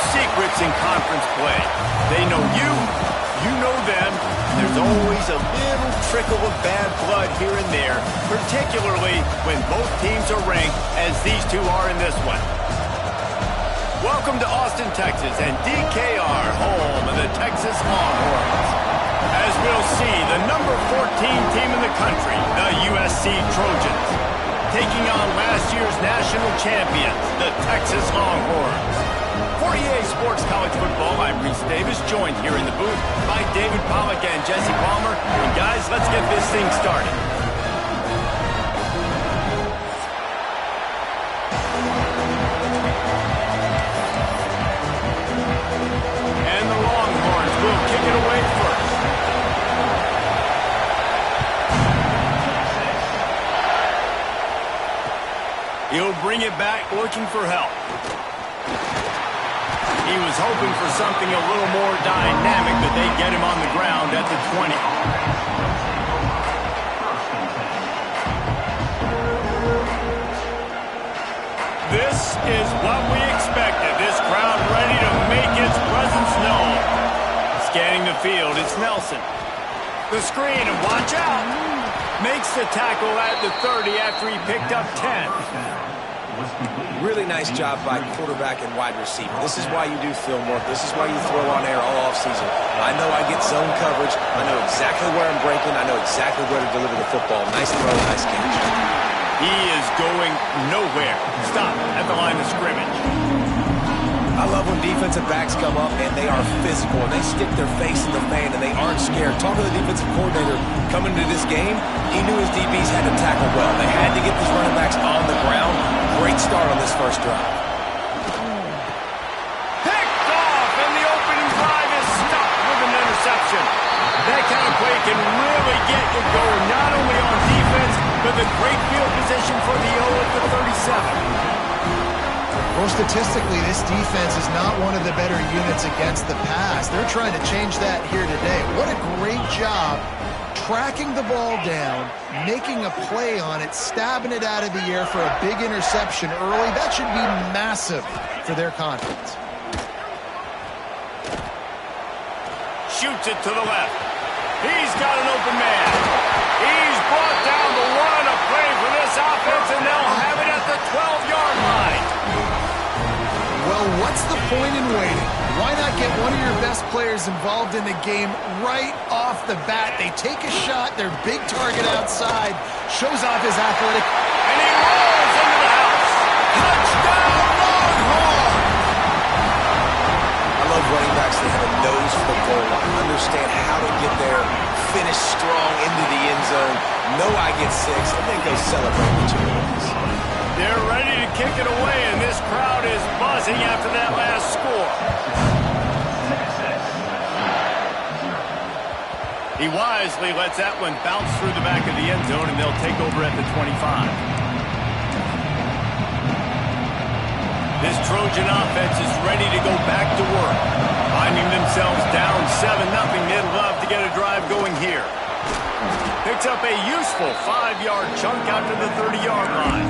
secrets in conference play. They know you, you know them. There's always a little trickle of bad blood here and there, particularly when both teams are ranked as these two are in this one. Welcome to Austin, Texas, and DKR, home of the Texas Longhorns. As we'll see, the number 14 team in the country, the USC Trojans, taking on last year's national champions, the Texas Longhorns. For EA Sports College Football, I'm Reese Davis, joined here in the booth by David Pollack and Jesse Palmer. And guys, let's get this thing started. And the Longhorns will kick it away first. He'll bring it back looking for help. He was hoping for something a little more dynamic, but they get him on the ground at the 20. This is what we expected. This crowd ready to make its presence known. Scanning the field, it's Nelson. The screen, and watch out. Makes the tackle at the 30 after he picked up 10. Really nice job by quarterback and wide receiver. This is why you do film work. This is why you throw on air all offseason. I know I get zone coverage. I know exactly where I'm breaking. I know exactly where to deliver the football. Nice throw, nice catch. He is going nowhere. Stop at the line of scrimmage. I love when defensive backs come up and they are physical and they stick their face in the fan and they aren't scared. Talk to the defensive coordinator coming into this game. He knew his DBs had to tackle well. They had to get these running backs on the ground. Great start on this first drive. Picked off, and the opening drive is stopped with an interception. That kind of play can really get you going, not only on defense, but the great field position for the O at the 37. Well, statistically, this defense is not one of the better units against the pass. They're trying to change that here today. What a great job tracking the ball down, making a play on it, stabbing it out of the air for a big interception early. That should be massive for their confidence. Shoots it to the left. He's got an open man. He's brought down the one, a play for this offense, and they'll have it at the 12-yard line. Well, what's the point in waiting? Why not get one of your best players involved in the game right off the bat? They take a shot, their big target outside, shows off his athletic. And he rolls into the house. Touchdown, Longhorn! I love running backs that have a nose for the goal line. Understand how to get there, finish strong into the end zone. Know I get 6, and then go celebrate with your boys. They're ready to kick it away, and this crowd is buzzing after that last score. He wisely lets that one bounce through the back of the end zone, and they'll take over at the 25. This Trojan offense is ready to go back to work. Finding themselves down 7-0, they'd love to get a drive going here. Picks up a useful 5-yard chunk out to the 30-yard line.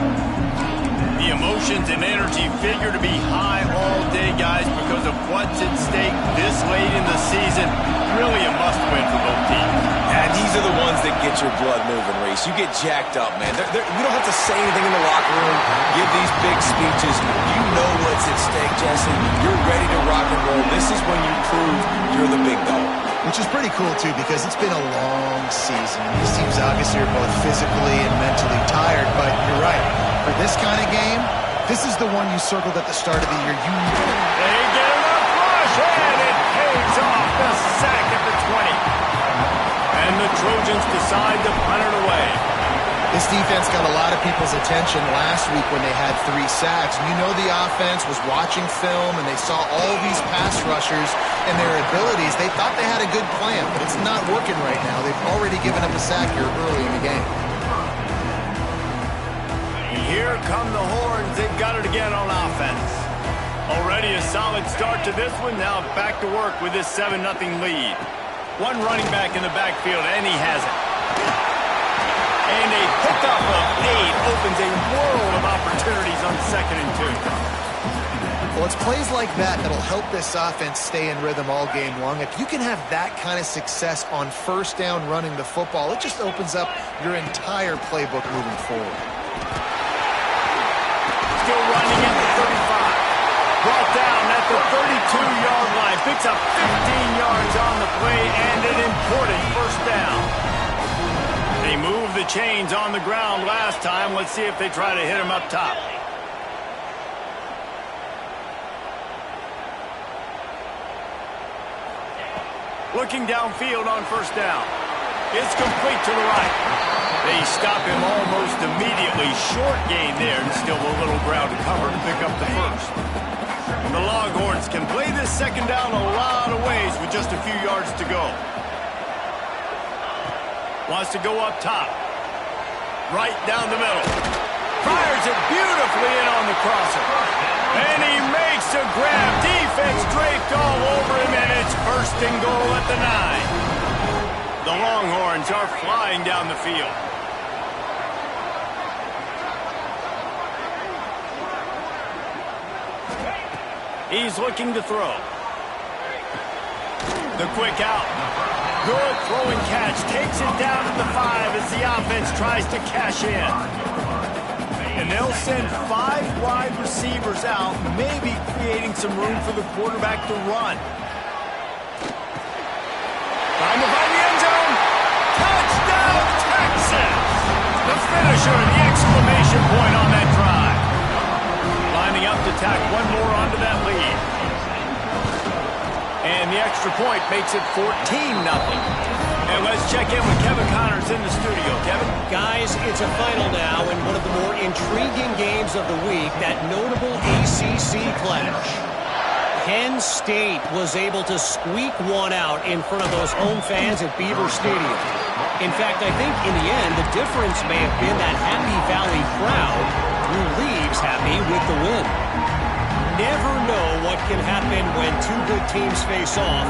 The emotions and energy figure to be high all day, guys, because of what's at stake this late in the season. Really a must-win for both teams. And these are the ones that get your blood moving, Reese. You get jacked up, man. You don't have to say anything in the locker room, give these big speeches. You know what's at stake, Jesse. You're ready to rock and roll. This is when you prove you're the big dog. Which is pretty cool, too, because it's been a long season. These teams obviously are both physically and mentally tired, but you're right. For this kind of game, this is the one you circled at the start of the year. You know. They get enough rush, and it pays off the sack at the 20. And the Trojans decide to punt it away. This defense got a lot of people's attention last week when they had 3 sacks. And you know the offense was watching film, and they saw all these pass rushers and their abilities. They thought they had a good plan, but it's not working right now. They've already given up a sack here early in the game. Here come the Horns. They've got it again on offense. Already a solid start to this one. Now back to work with this 7-0 lead. One running back in the backfield, and he has it. And a pickup of 8 opens a world of opportunities on 2nd and 2. Well, it's plays like that that'll help this offense stay in rhythm all game long. If you can have that kind of success on first down running the football, it just opens up your entire playbook moving forward. Still running at the 35. Brought down at the 32-yard line. Picks up 15 yards on the play and an important first down. They moved the chains on the ground last time. Let's see if they try to hit him up top. Looking downfield on first down. It's complete to the right. They stop him almost immediately. Short gain there, and still a little ground to cover to pick up the first. The Longhorns can play this second down a lot of ways with just a few yards to go. Wants to go up top. Right down the middle. Fires it beautifully in on the crosser. And he makes a grab. Defense draped all over him, and it's first and goal at the 9. The Longhorns are flying down the field. He's looking to throw. The quick out. Good throw and catch. Takes it down at the 5 as the offense tries to cash in. And they'll send 5 wide receivers out, maybe creating some room for the quarterback to run. Trying to find the end zone. Touchdown, Texas! The finisher, the exclamation point on that drive. Lining up to tack one more onto that lead. And the extra point makes it 14-0. And let's check in with Kevin Connors in the studio. Kevin? Guys, it's a final now in one of the more intriguing games of the week, that notable ACC clash. Penn State was able to squeak one out in front of those home fans at Beaver Stadium. In fact, I think in the end, the difference may have been that Happy Valley crowd who leaves happy with the win. Never know what can happen when two good teams face off,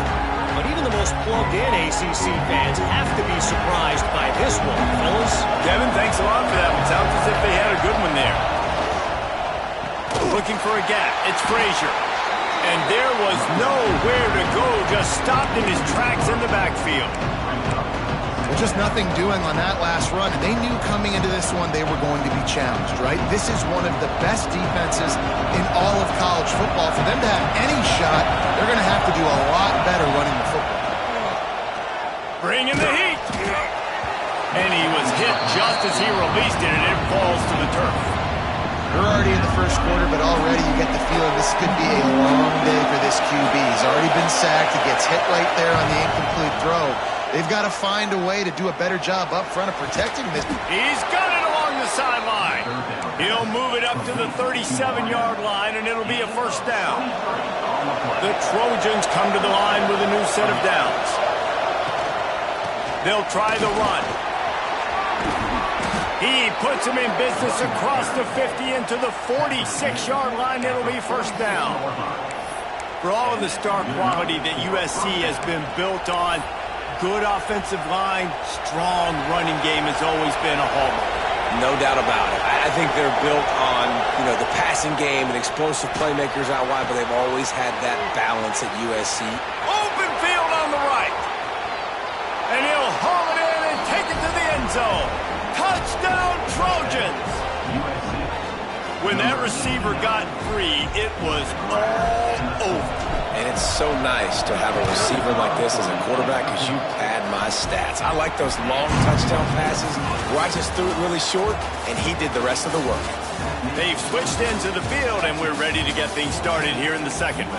but even the most plugged-in ACC fans have to be surprised by this one, fellas. Kevin, thanks a lot for that one. Sounds as if they had a good one there. Looking for a gap. It's Frazier. And there was nowhere to go, just stopped in his tracks in the backfield. Well, just nothing doing on that last run. They knew coming into this one they were going to be challenged, right? This is one of the best defenses in all of college football. For them to have any shot, they're going to have to do a lot better running the football. Bringing the heat. And he was hit just as he released it, and it falls to the turf. We're already in the first quarter, but already you get the feeling this could be a long day for this QB. He's already been sacked. He gets hit right there on the incomplete throw. They've got to find a way to do a better job up front of protecting this. He's got it along the sideline. He'll move it up to the 37-yard line, and it'll be a first down. The Trojans come to the line with a new set of downs. They'll try the run. He puts him in business across the 50 into the 46-yard line. It'll be first down. For all of the star quality that USC has been built on, good offensive line, strong running game has always been a hallmark. No doubt about it. I think they're built on, the passing game and explosive playmakers out wide, but they've always had that balance at USC. Open field on the right. And he'll haul it in and take it to the end zone. Touchdown, Trojans! When that receiver got free, it was all over. And it's so nice to have a receiver like this as a quarterback because you pad my stats. I like those long touchdown passes where I just threw it really short, and he did the rest of the work. They've switched into the field, and we're ready to get things started here in the second.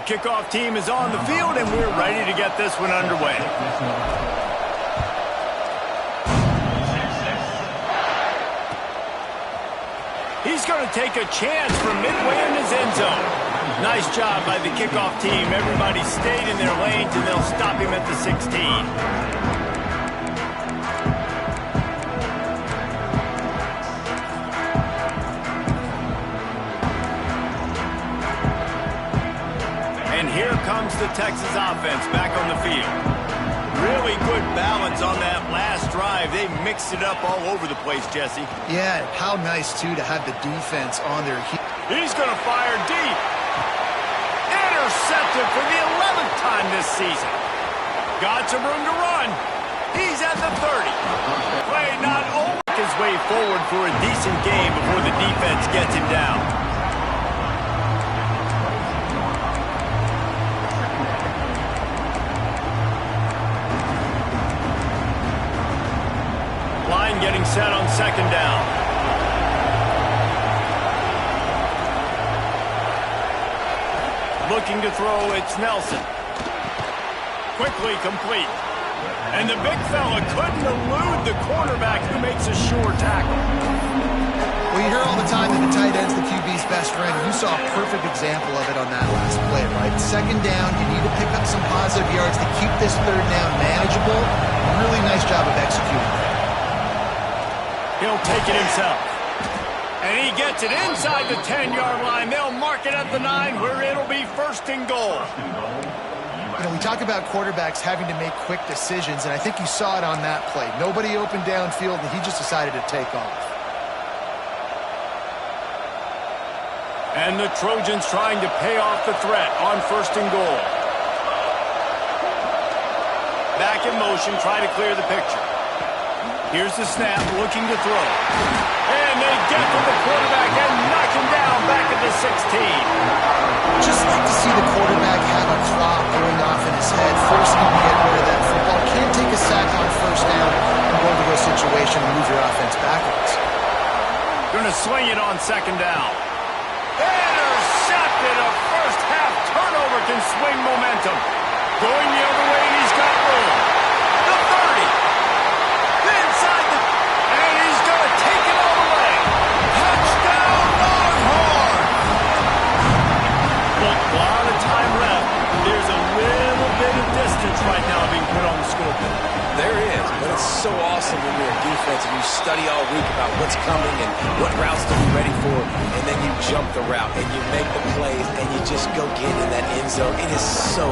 The kickoff team is on the field, and we're ready to get this one underway. He's going to take a chance from midway in his end zone. Nice job by the kickoff team. Everybody stayed in their lanes, and they'll stop him at the 16. And here comes the Texas offense back on the field. Really good balance on that last drive. They mixed it up all over the place, Jesse. Yeah, how nice, too, to have the defense on their heels. He's going to fire deep. Intercepted for the 11th time this season. Got some room to run. He's at the 30. Play not over his way forward for a decent game before the defense gets him down. Line getting set on second down. Looking to throw, it's Nelson. Quickly complete. And the big fella couldn't elude the quarterback who makes a sure tackle. Well, you hear all the time that the tight end's the QB's best friend. You saw a perfect example of it on that last play, right? Second down, you need to pick up some positive yards to keep this third down manageable. Really nice job of executing that. He'll take it himself. And he gets it inside the 10-yard line. They'll mark it at the 9 where it'll be first and goal. You know, we talk about quarterbacks having to make quick decisions, and I think you saw it on that play. Nobody opened downfield, and he just decided to take off. And the Trojans trying to pay off the threat on first and goal. Back in motion, try to clear the picture. Here's the snap, looking to throw. And they get to the quarterback and knock him down back at the 16. Just like to see the quarterback have a clock going off in his head, forcing him to get rid of that football. Can't take a sack on first down and go into a situation and move your offense backwards. Going to swing it on second down. Intercepted. A first half turnover can swing momentum. Going the other way, he's got room. The 30. Inside the... And he's going to take it all the way. Touchdown, Longhorn! Look, a lot of time left. There's a little bit of distance right now being put on the scoreboard. There is, but it's so awesome when you're a defense and you study all week about what's coming and what routes to be ready for, and then you jump the route and you make the plays and you just go get in that end zone. It is so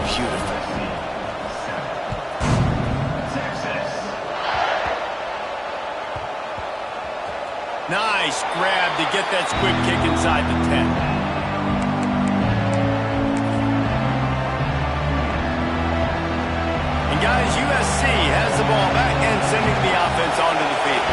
beautiful. Nice grab to get that squib kick inside the 10. Guys, USC has the ball back and sending the offense onto the field.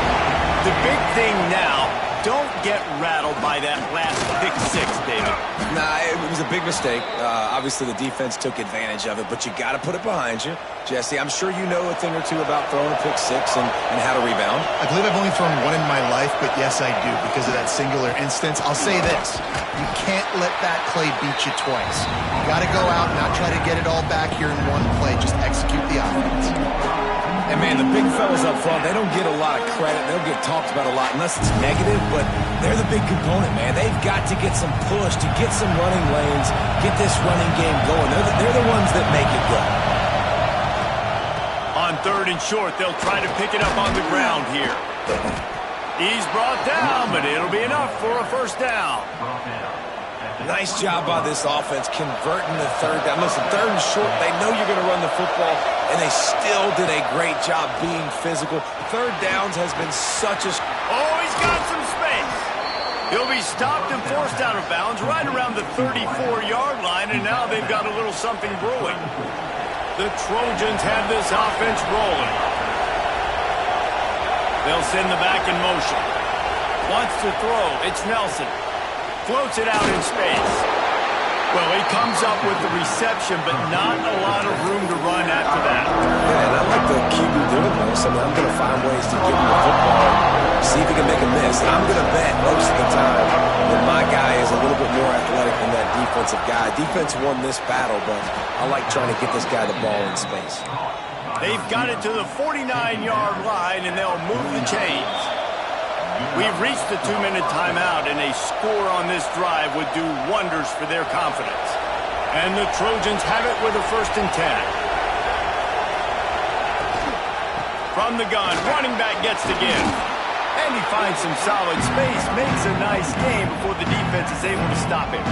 The big thing now, don't get rattled by that last pick six, David. Nah, it was a big mistake. Obviously, the defense took advantage of it, but you got to put it behind you. Jesse, I'm sure you know a thing or two about throwing a pick six and how to rebound. I believe I've only thrown one in my life, but yes, I do because of that singular instance. I'll say this. You can't let that play beat you twice. You got to go out and not try to get it all back here in one play. Just execute the offense. And, man, the big fellas up front, they don't get a lot of credit. They don't get talked about a lot unless it's negative, but they're the big component, man. They've got to get some push, to get some running lanes, get this running game going. They're the ones that make it go. On third and short, they'll try to pick it up on the ground here. He's brought down, but it'll be enough for a first down. Nice job by this offense converting the third down. Listen, third and short, they know you're going to run the football, and they still did a great job being physical. Third downs has been such a... Oh, he's got some space. He'll be stopped and forced out of bounds right around the 34-yard line, and now they've got a little something brewing. The Trojans have this offense rolling. They'll send the back in motion. Wants to throw. It's Nelson. Floats it out in space. Well, he comes up with the reception, but not a lot of room to run after that. Yeah, and I like the QB doing this. I mean, I'm going to find ways to give him the football and see if he can make a miss. And I'm going to bet most of the time that my guy is a little bit more athletic than that defensive guy. Defense won this battle, but I like trying to get this guy the ball in space. They've got it to the 49-yard line, and they'll move the chains. We've reached the 2-minute timeout, and a score on this drive would do wonders for their confidence. And the Trojans have it with a 1st and 10. From the gun, running back gets the give. And he finds some solid space, makes a nice game before the defense is able to stop him.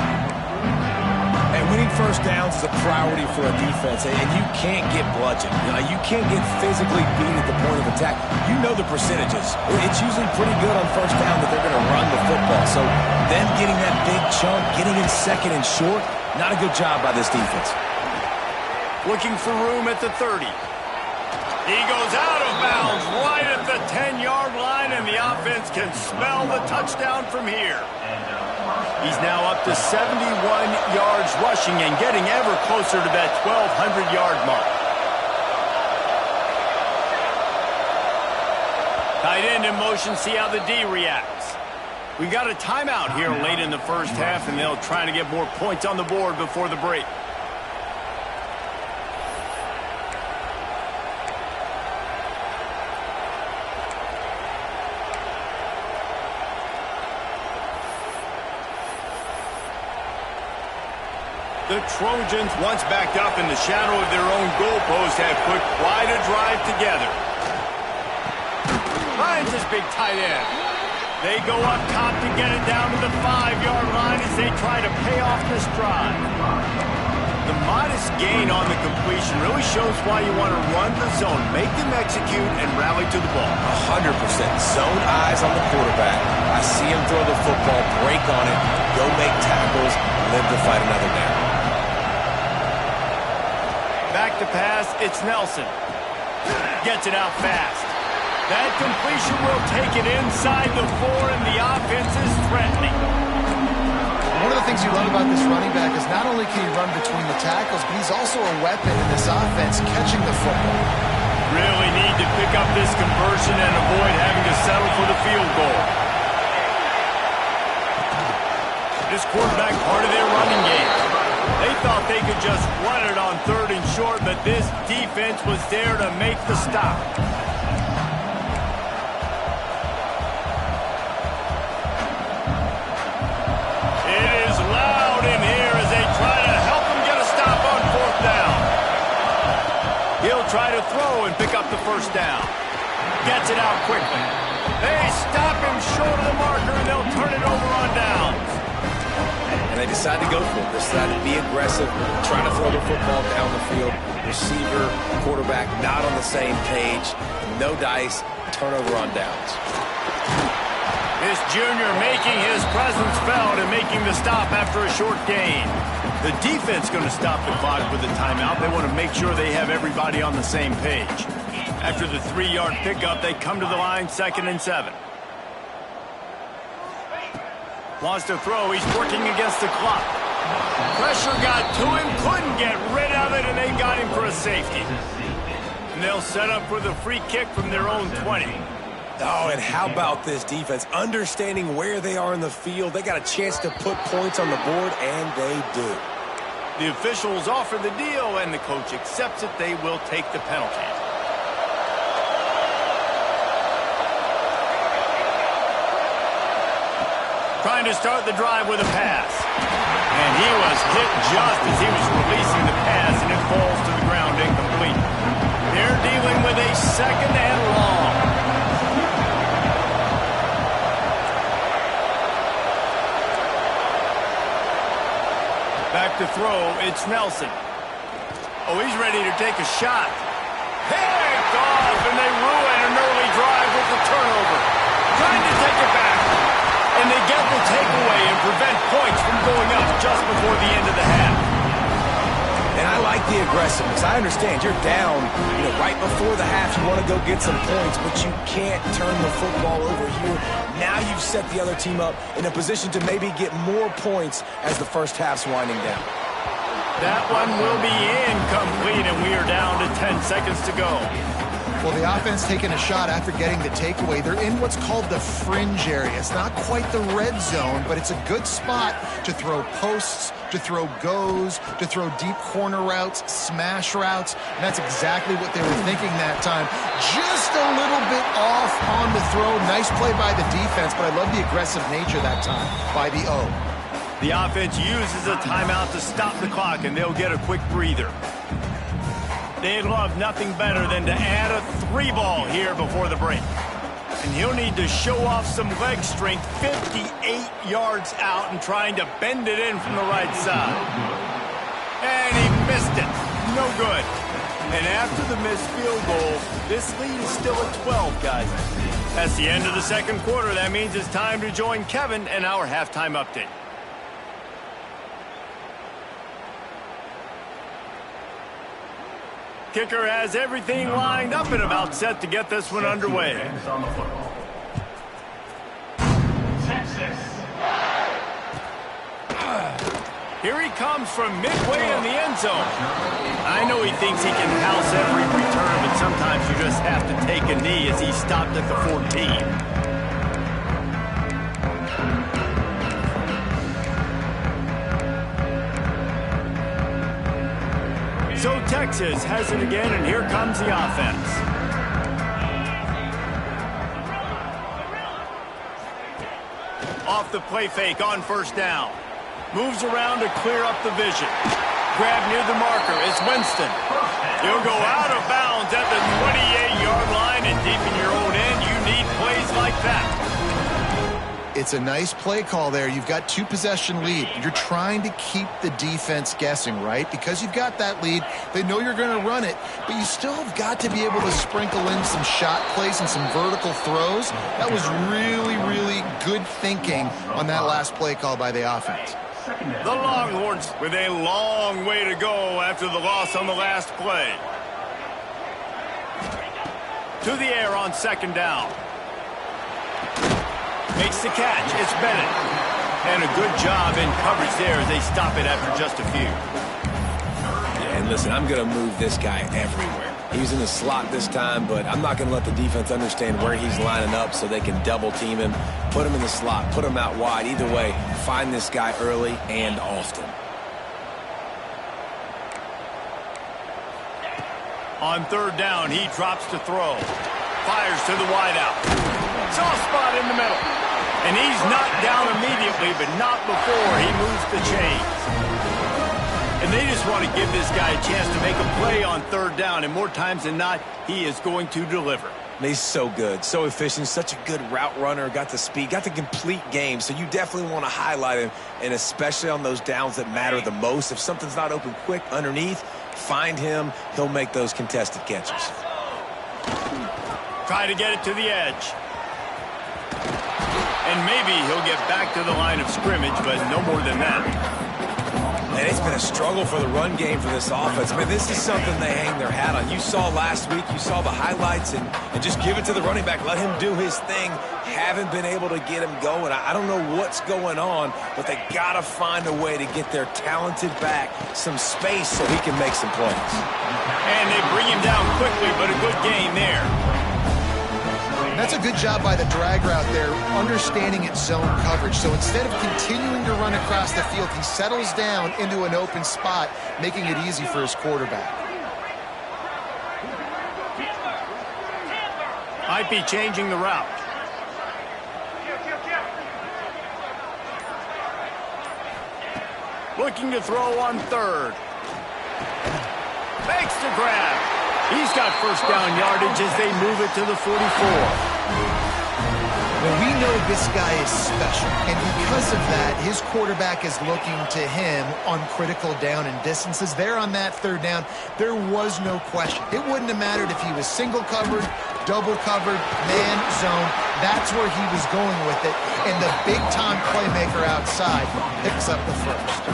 And winning first downs is a priority for a defense, and you can't get bludgeoned. You can't get physically beat at the point of attack. You know the percentages. It's usually pretty good on first down that they're going to run the football. So them getting that big chunk, getting in second and short, not a good job by this defense. Looking for room at the 30. He goes out of bounds right at the 10-yard line, and the offense can smell the touchdown from here. He's now up to 71 yards rushing and getting ever closer to that 1,200-yard mark. Tight end in motion, see how the D reacts. We got a timeout here late in the first half, and they'll try to get more points on the board before the break. The Trojans, once backed up in the shadow of their own goalpost, have put quite a drive together. Finds his big tight end. They go up top to get it down to the 5-yard line as they try to pay off this drive. The modest gain on the completion really shows why you want to run the zone, make them execute, and rally to the ball. 100%. Zone eyes on the quarterback. I see him throw the football, break on it, go make tackles, live to fight another down. Back to pass, it's Nelson. Gets it out fast. That completion will take it inside the 4, and the offense is threatening. One of the things you love about this running back is not only can he run between the tackles, but he's also a weapon in this offense, catching the football. Really need to pick up this conversion and avoid having to settle for the field goal. This quarterback part of their running game. They thought they could just run it on 3rd and short, but this defense was there to make the stop. It is loud in here as they try to help him get a stop on 4th down. He'll try to throw and pick up the 1st down. Gets it out quickly. They stop him short of the marker, and they'll turn it over on downs. And they decide to go for it. They decide to be aggressive, try to throw the football down the field. Receiver, quarterback, not on the same page. No dice, turnover on downs. This junior making his presence felt and making the stop after a short gain. The defense going to stop the clock with a timeout. They want to make sure they have everybody on the same page. After the 3-yard pickup, they come to the line, 2nd and 7. Wants to throw. He's working against the clock. Pressure got to him. Couldn't get rid of it, and they got him for a safety. And they'll set up for the free kick from their own 20. Oh, and how about this defense? Understanding where they are in the field. They got a chance to put points on the board, and they do. The officials offer the deal, and the coach accepts it. They will take the penalty. Trying to start the drive with a pass. And he was hit just as he was releasing the pass, and it falls to the ground incomplete. They're dealing with a 2nd and long. Back to throw, it's Nelson. Oh, he's ready to take a shot. Picked off, and they ruin an early drive with the turnover. Trying to take it back. And they get the takeaway and prevent points from going up just before the end of the half. And I like the aggressiveness. I understand you're down, right before the half. You want to go get some points, but you can't turn the football over here. Now you've set the other team up in a position to maybe get more points as the first half's winding down. That one will be incomplete, and we are down to 10 seconds to go. Well, the offense taking a shot after getting the takeaway. They're in what's called the fringe area. It's not quite the red zone, but it's a good spot to throw posts, to throw goes, to throw deep corner routes, smash routes. And that's exactly what they were thinking that time. Just a little bit off on the throw. Nice play by the defense, but I love the aggressive nature that time by the O. The offense uses a timeout to stop the clock, and they'll get a quick breather. They'd love nothing better than to add a 3-ball here before the break. And he'll need to show off some leg strength 58 yards out and trying to bend it in from the right side. And he missed it. No good. And after the missed field goal, this lead is still at 12, guys. That's the end of the second quarter. That means it's time to join Kevin and our halftime update. Kicker has everything lined up and about set to get this one underway. Here he comes from midway in the end zone. I know he thinks he can house every return, but sometimes you just have to take a knee as he stopped at the 14. So Texas has it again, and here comes the offense. Off the play fake on first down. Moves around to clear up the vision. Grab near the marker is Winston. He'll go out of bounds at the 28-yard line, and deep in your own end, you need plays like that. It's a nice play call there. You've got 2-possession lead. You're trying to keep the defense guessing, right? Because you've got that lead, they know you're going to run it, but you still have got to be able to sprinkle in some shot plays and some vertical throws. That was really, really good thinking on that last play call by the offense. The Longhorns with a long way to go after the loss on the last play. To the air on second down. Makes the catch. It's Bennett. And a good job in coverage there as they stop it after just a few. Yeah, and listen, I'm going to move this guy everywhere. He's in the slot this time, but I'm not going to let the defense understand where he's lining up so they can double team him, put him in the slot, put him out wide. Either way, find this guy early and often. On third down, he drops to throw. Fires to the wideout. Soft spot in the middle. And he's knocked down immediately, but not before he moves the chains. And they just want to give this guy a chance to make a play on third down, and more times than not, he is going to deliver. He's so good, so efficient, such a good route runner, got the speed, got the complete game, so you definitely want to highlight him, and especially on those downs that matter the most. If something's not open quick underneath, find him, he'll make those contested catches. Try to get it to the edge. And maybe he'll get back to the line of scrimmage, but no more than that. And it's been a struggle for the run game for this offense. I mean, this is something they hang their hat on. You saw last week, you saw the highlights, and just give it to the running back. Let him do his thing. Haven't been able to get him going. I don't know what's going on, but they got to find a way to get their talented back some space so he can make some plays. And they bring him down quickly, but a good gain there. That's a good job by the drag route there, understanding its zone coverage. So instead of continuing to run across the field, he settles down into an open spot, making it easy for his quarterback. Might be changing the route. Looking to throw on third. Makes the grab. He's got first down yardage as they move it to the 44. Well, we know this guy is special, and because of that, his quarterback is looking to him on critical down and distances. There on that third down, there was no question. It wouldn't have mattered if he was single covered, double covered, man, zone. That's where he was going with it, and the big-time playmaker outside picks up the first.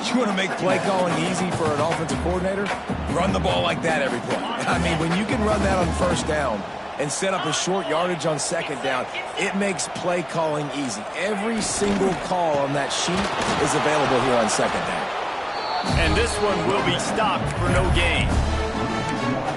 You want to make play calling easy for an offensive coordinator? Run the ball like that every play. I mean, when you can run that on first down and set up a short yardage on second down, it makes play calling easy. Every single call on that sheet is available here on second down. And this one will be stopped for no gain.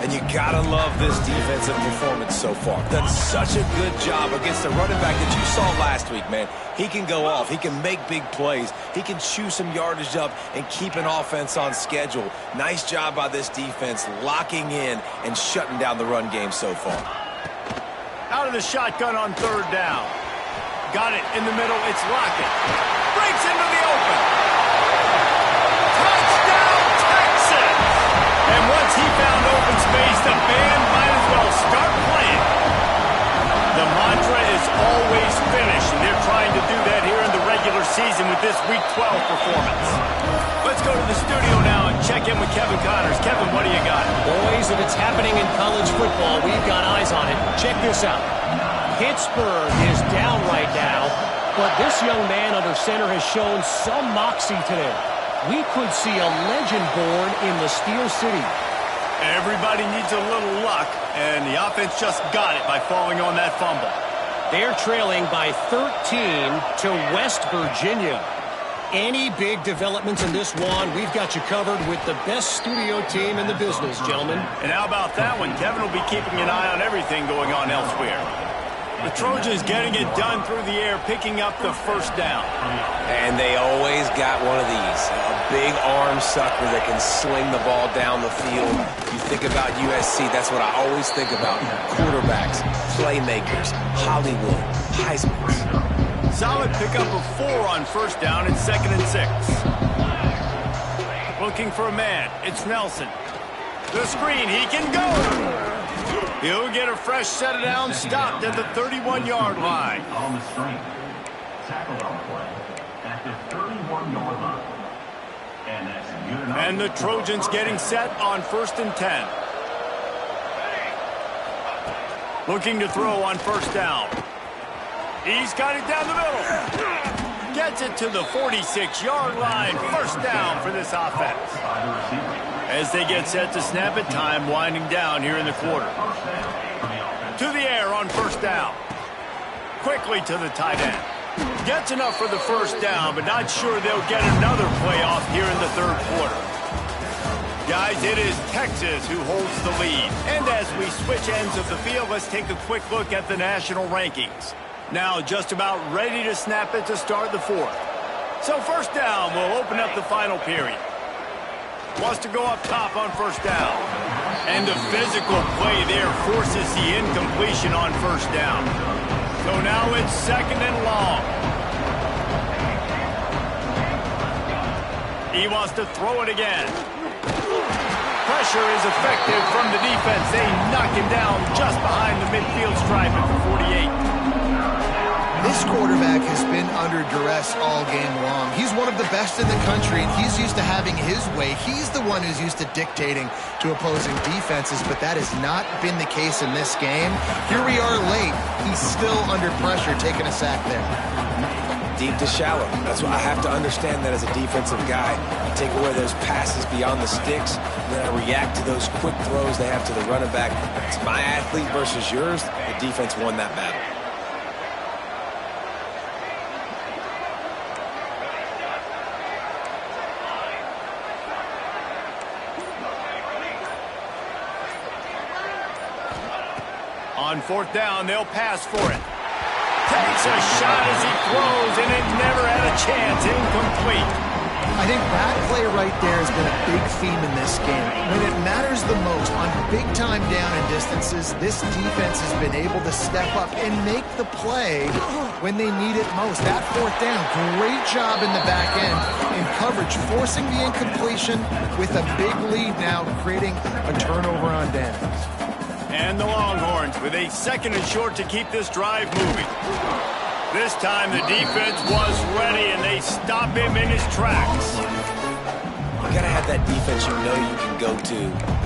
And you gotta love this defensive performance so far. Done such a good job against the running back that you saw last week, man. He can go off. He can make big plays. He can chew some yardage up and keep an offense on schedule. Nice job by this defense locking in and shutting down the run game so far. Out of the shotgun on third down. Got it in the middle. It's Lockett. Breaks into the open. Touchdown, Texas! And once he found open space, the band might as well start playing. The mantra is always finish, and they're trying to do that here in the regular season with this Week 12 performance. Let's go to the studio now and check in with Kevin Connors. Kevin, what do you got? Boys, if it's happening in college football, we've got eyes on it. Check this out. Pittsburgh is down right now, but this young man under center has shown some moxie today. We could see a legend born in the Steel City. Everybody needs a little luck, and the offense just got it by falling on that fumble. They're trailing by 13 to West Virginia. Any big developments in this one, we've got you covered with the best studio team in the business, gentlemen. And how about that one? Kevin will be keeping an eye on everything going on elsewhere. The Trojans getting it done through the air, picking up the first down. And they always got one of these, a big arm sucker that can sling the ball down the field. You think about USC, that's what I always think about. Quarterbacks, playmakers, Hollywood, Heisman's. Solid pickup of 4 on first down and 2nd and 6. Looking for a man. It's Nelson. The screen. He can go. He'll get a fresh set of downs, stopped at the 31-yard line. On the screen. Tackled on play at the 31-yard line. And that's good enough. And the Trojans getting set on 1st and 10. Looking to throw on first down. He's got it down the middle. Gets it to the 46-yard line. First down for this offense. As they get set to snap it, time winding down here in the quarter. To the air on first down. Quickly to the tight end. Gets enough for the first down, but not sure they'll get another play off here in the 3rd quarter. Guys, it is Texas who holds the lead. And as we switch ends of the field, let's take a quick look at the national rankings. Now just about ready to snap it to start the 4th. So first down will open up the final period. Wants to go up top on first down. And the physical play there forces the incompletion on first down. So now it's 2nd and long. He wants to throw it again. Pressure is effective from the defense. They knock him down just behind the midfield stripe at the 48. This quarterback has been under duress all game long. He's one of the best in the country, and he's used to having his way. He's the one who's used to dictating to opposing defenses, but that has not been the case in this game. Here we are late. He's still under pressure, taking a sack there. Deep to shallow. That's what I have to understand that as a defensive guy. I take away those passes beyond the sticks, and then I react to those quick throws they have to the running back. It's my athlete versus yours. The defense won that battle. On 4th down, they'll pass for it. Takes a shot as he throws, and it never had a chance. Incomplete. I think that play right there has been a big theme in this game. When it matters the most, on big-time down and distances, this defense has been able to step up and make the play when they need it most. That 4th down, great job in the back end in coverage, forcing the incompletion with a big lead now, creating a turnover on downs. And the Longhorns with a 2nd and short to keep this drive moving. This time the defense was ready, and they stop him in his tracks. You gotta have that defense you know you can go to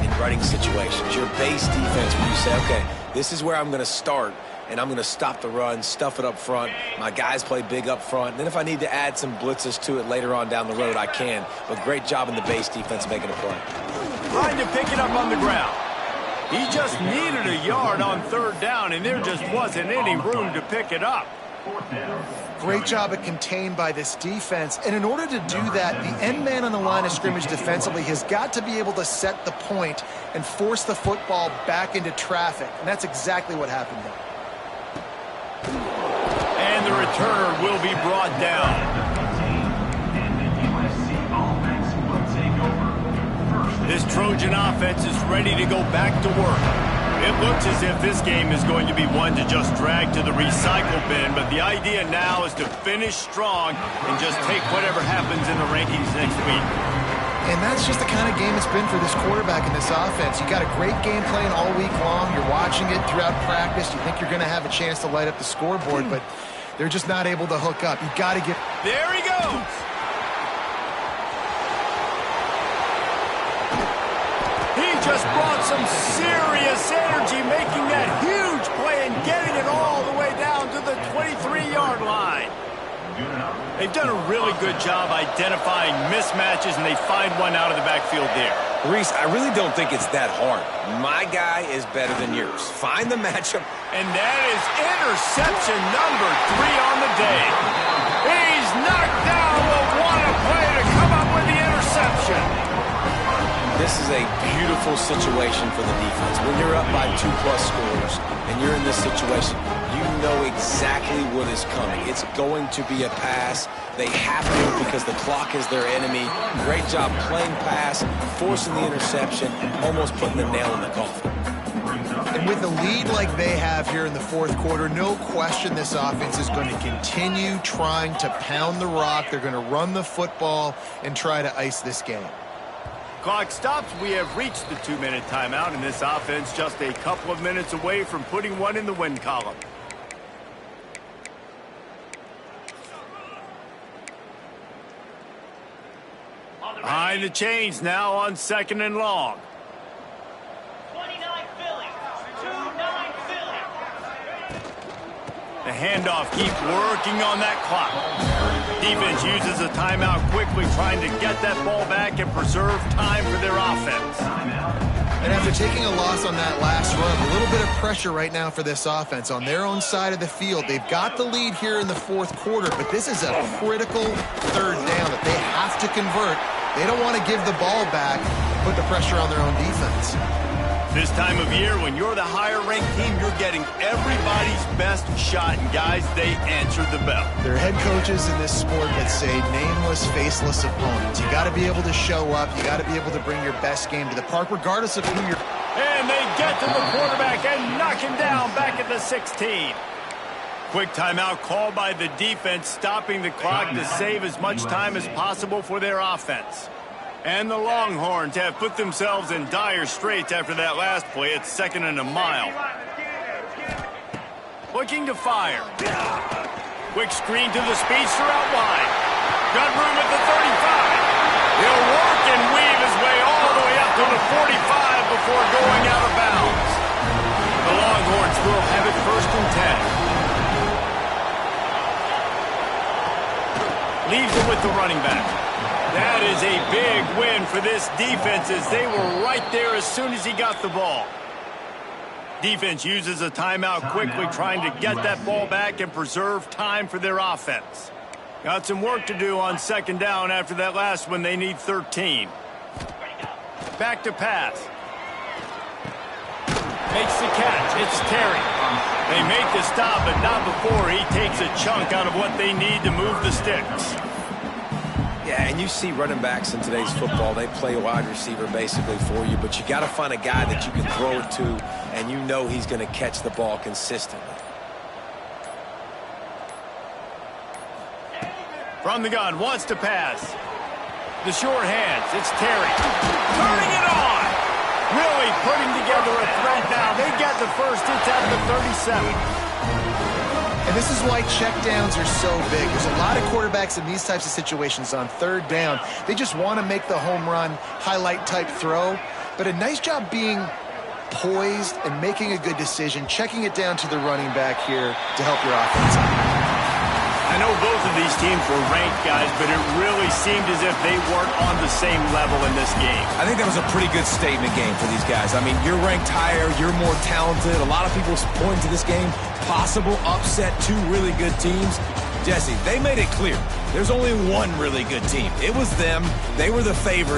in running situations. Your base defense where you say, okay, this is where I'm gonna start, and I'm gonna stop the run, stuff it up front. My guys play big up front. And then if I need to add some blitzes to it later on down the road, I can. But great job in the base defense making a play. Trying to pick it up on the ground. He just needed a yard on 3rd down, and there just wasn't any room to pick it up. Great job at contained by this defense. And in order to do that, the end man on the line of scrimmage defensively has got to be able to set the point and force the football back into traffic. And that's exactly what happened there. And the returner will be brought down. This Trojan offense is ready to go back to work. It looks as if this game is going to be one to just drag to the recycle bin, but the idea now is to finish strong and just take whatever happens in the rankings next week. And that's just the kind of game it's been for this quarterback in this offense. You got a great game plan all week long. You're watching it throughout practice. You think you're going to have a chance to light up the scoreboard, but they're just not able to hook up. You got to get... There he goes! just brought some serious energy, making that huge play and getting it all the way down to the 23-yard line. They've done a really good job identifying mismatches, and they find one out of the backfield there. Reese, I really don't think it's that hard. My guy is better than yours. Find the matchup. And that is interception number 3 on the day. He's knocked down the one play to come up with the interception. This is a beautiful situation for the defense. When you're up by 2+ scores and you're in this situation, you know exactly what is coming. It's going to be a pass. They have to because the clock is their enemy. Great job playing pass, forcing the interception, almost putting the nail in the coffin. And with a lead like they have here in the fourth quarter, no question this offense is going to continue trying to pound the rock. They're going to run the football and try to ice this game. Clock stops. We have reached the 2-minute timeout, and this offense just a couple of minutes away from putting one in the win column. Behind the chains now on 2nd and long. 29 Philly. 2-9 Philly. The handoff keeps working on that clock. Defense uses a timeout quickly, trying to get that ball back and preserve time for their offense. And after taking a loss on that last run, a little bit of pressure right now for this offense on their own side of the field. They've got the lead here in the fourth quarter, but this is a critical 3rd down that they have to convert. They don't want to give the ball back, put the pressure on their own defense. This time of year, when you're the higher-ranked team, you're getting everybody's best shot, and guys, they answer the bell. There are head coaches in this sport that say nameless, faceless opponents. You got to be able to show up. You got to be able to bring your best game to the park, regardless of who you're. And they get to the quarterback and knock him down back at the 16. Quick timeout called by the defense, stopping the clock to save as much time as possible for their offense. And the Longhorns have put themselves in dire straits after that last play. It's 2nd and a mile. Looking to fire. Quick screen to the speedster out wide. Got room at the 35. He'll work and weave his way all the way up to the 45 before going out of bounds. The Longhorns will have it 1st and 10. Leaves it with the running back. That is a big win for this defense, as they were right there as soon as he got the ball. Defense uses a timeout quickly, trying to get that ball back and preserve time for their offense. Got some work to do on 2nd down after that last one. They need 13. Back to pass. Makes the catch. It's Terry. They make the stop, but not before he takes a chunk out of what they need to move the sticks. Yeah, and you see running backs in today's football, they play wide receiver basically for you, but you got to find a guy that you can throw it to, and you know he's going to catch the ball consistently. From the gun, wants to pass. The short hands, it's Terry. Turning it on! Really putting together a threat now. They get the first. It's at the 37. And this is why checkdowns are so big. There's a lot of quarterbacks in these types of situations on 3rd down. They just want to make the home run, highlight-type throw. But a nice job being poised and making a good decision, checking it down to the running back here to help your offense out. I know both of these teams were ranked, guys, but it really seemed as if they weren't on the same level in this game. I think that was a pretty good statement game for these guys. I mean, you're ranked higher, you're more talented. A lot of people point to this game, possible upset, 2 really good teams. Jesse, they made it clear there's only one really good team. It was them. They were the favorite.